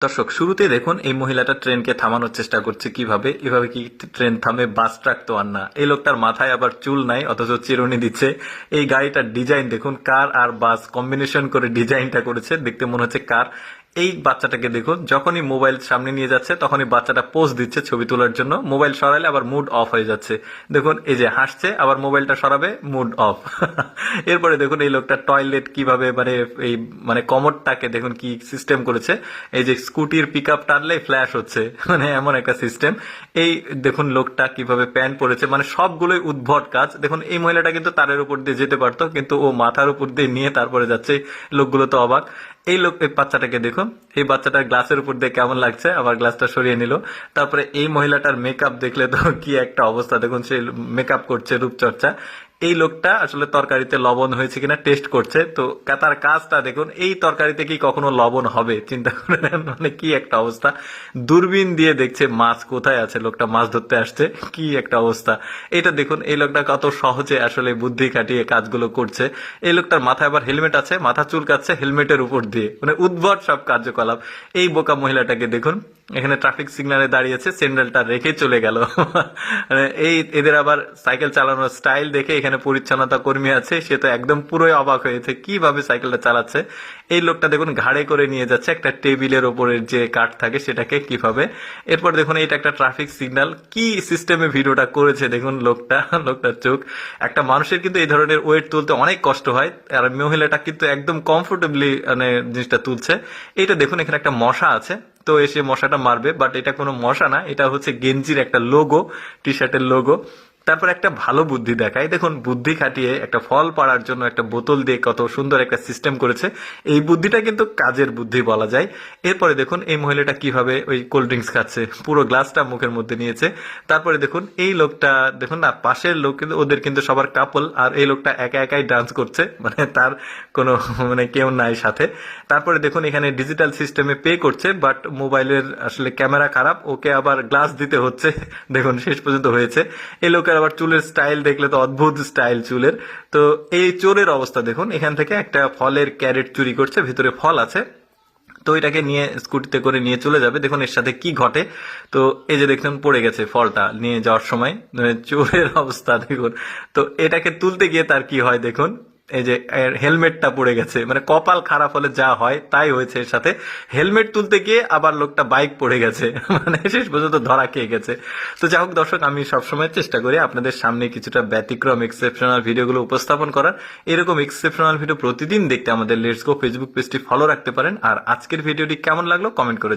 দর্শক, শুরুতেই দেখুন এই মহিলাটা ট্রেনকে থামানোর চেষ্টা করছে কিভাবে। এভাবে কি ট্রেন থামে? বাস ট্রাক তো আর না। এই লোকটার মাথায় আবার চুল নাই, অথচ চিরুনি দিচ্ছে। এই গাড়িটার ডিজাইন দেখুন, কার আর বাস কম্বিনেশন করে ডিজাইনটা করেছে, দেখতে মনে হচ্ছে কার। এই বাচ্চাটাকে দেখুন, যখনই মোবাইল সামনে নিয়ে যাচ্ছে তখনই বাচ্চাটা পোজ দিচ্ছে ছবি তোলার জন্য। মোবাইল সরালে আবার মুড অফ হয়ে যাচ্ছে। দেখুন এই যে হাসছে, আবার মোবাইলটা সরাবে, মুড অফ। এরপরে দেখুন এই লোকটা টয়লেট কিভাবে এই কমোডটাকে দেখুন কি সিস্টেম করেছে। এই যে স্কুটির পিক আপ টানলে ফ্ল্যাশ হচ্ছে, এমন একটা সিস্টেম। এই দেখুন লোকটা কিভাবে প্যান্ট পরেছে, সবগুলোই উদ্ভট কাজ। দেখুন এই মহিলাটা কিন্তু তারের উপর দিয়ে যেতে পারতো, কিন্তু ও মাথার উপর দিয়ে নিয়ে তারপরে যাচ্ছে। লোকগুলো তো অবাক। এই বাচ্চাটাকে দেখুন, এই বাচ্চাটার গ্লাসের উপর দিয়ে কেমন লাগছে, আবার গ্লাসটা সরিয়ে নিল। তারপরে এই মহিলাটার মেকআপ দেখলে তো কি একটা অবস্থা। দেখুন সে মেকআপ করছে, রূপচর্চা। এই লোকটা আসলে তরকারিতে লবণ হয়েছে কিনা টেস্ট করছে। তো তার কাজটা দেখুন, এই তরকারিতে কি কখনো লবণ হবে চিন্তা করে নেন। কি একটা অবস্থা। দূরবীন দিয়ে দেখছে মাছ কোথায় আছে, লোকটা মাছ ধরতে আসছে। কি একটা অবস্থা। এটা দেখুন এই লোকটা কত সহজে আসলে বুদ্ধি খাটিয়ে কাজগুলো করছে। এই লোকটার মাথায় আবার হেলমেট আছে, মাথা চুলকাচ্ছে হেলমেটের উপর দিয়ে। উদ্ভট সব কার্যকলাপ। এই বোকা মহিলাটাকে দেখুন, এখানে ট্রাফিক সিগন্যালে দাঁড়িয়েছে, স্যান্ডেলটা রেখে চলে গেল। এদের আবার সাইকেল চালানোর স্টাইল দেখে এখানে পরিচ্ছন্নতা কর্মী আছে, সে তো একদম পুরোই অবাক হয়েছে কিভাবে সাইকেলটা চালাচ্ছে। এই লোকটা দেখুন ঘাড়ে করে নিয়ে যাচ্ছে একটা টেবিলের ওপরের যে কাঠ থাকে সেটাকে কিভাবে। এরপর দেখুন এটা একটা ট্রাফিক সিগন্যাল, কি সিস্টেমে ভিডিওটা করেছে দেখুন লোকটার চোখ। একটা মানুষের কিন্তু এই ধরনের ওয়েট তুলতে অনেক কষ্ট হয়, আর মহিলাটা কিন্তু একদম কমফোর্টেবলি জিনিসটা তুলছে। এটা দেখুন এখানে একটা মশা আছে, তো এসে মশাটা মারবে, বাট এটা কোনো মশা না, এটা হচ্ছে গেঞ্জির একটা লোগো, টি শার্টের লোগো। তারপর একটা ভালো বুদ্ধি দেখায়, দেখুন বুদ্ধি খাটিয়ে একটা ফল পাড়ার জন্য একটা বোতল দিয়ে কত সুন্দর একটা সিস্টেম করেছে। এই বুদ্ধিটা কিন্তু কাজের বুদ্ধি বলা যায়। এরপরে দেখুন এই মহিলাটা কিভাবে ওই কোল্ড ড্রিঙ্কস খাচ্ছে, পুরো গ্লাসটা মুখের মধ্যে নিয়েছে। তারপরে দেখুন এই লোকটা দেখুন না, পাশের লোক কিন্তু ওদের কিন্তু সবার কাপল, আর এই লোকটা একা একাই ডান্স করছে, তার কোনো কেউ নাই সাথে। তারপরে দেখুন এখানে ডিজিটাল সিস্টেমে পে করছে, বাট মোবাইলের আসলে ক্যামেরা খারাপ, ওকে আবার গ্লাস দিতে হচ্ছে। দেখুন শেষ পর্যন্ত হয়েছে। এই লোকের আবার চুলের স্টাইল দেখলে তো অদ্ভুত স্টাইল চুলের। তো এই চোরের অবস্থা দেখুন, এখান থেকে একটা ফলের ক্যারেট চুরি করছে, ভিতরে ফল আছে। তো এটাকে নিয়ে স্কুটিতে করে নিয়ে চলে যাবে। দেখুন এর সাথে কি ঘটে। তো এই যে দেখুন পড়ে গেছে ফলটা নিয়ে যাওয়ার সময়, চোরের অবস্থা দেখুন। তো এটাকে তুলতে গিয়ে তার কি হয় দেখুন, এই যে হেলমেটটা পড়ে গেছে। কপাল খারাপ হলে যা হয় তাই হয়েছে এর সাথে। হেলমেট তুলতে গিয়ে আবার লোকটা বাইক পড়ে গেছে, শেষ পর্যন্ত ধরা খেয়ে গেছে। তো যাই হোক দর্শক, আমি সবসময় চেষ্টা করি আপনাদের সামনে কিছুটা ব্যতিক্রম এক্সেপশনাল ভিডিওগুলো উপস্থাপন করার। এরকম এক্সেপশনাল ভিডিও প্রতিদিন দেখতে আমাদের লেটস গো ফেসবুক পেজটি ফলো রাখতে পারেন। আর আজকের ভিডিওটি কেমন লাগলো কমেন্ট করে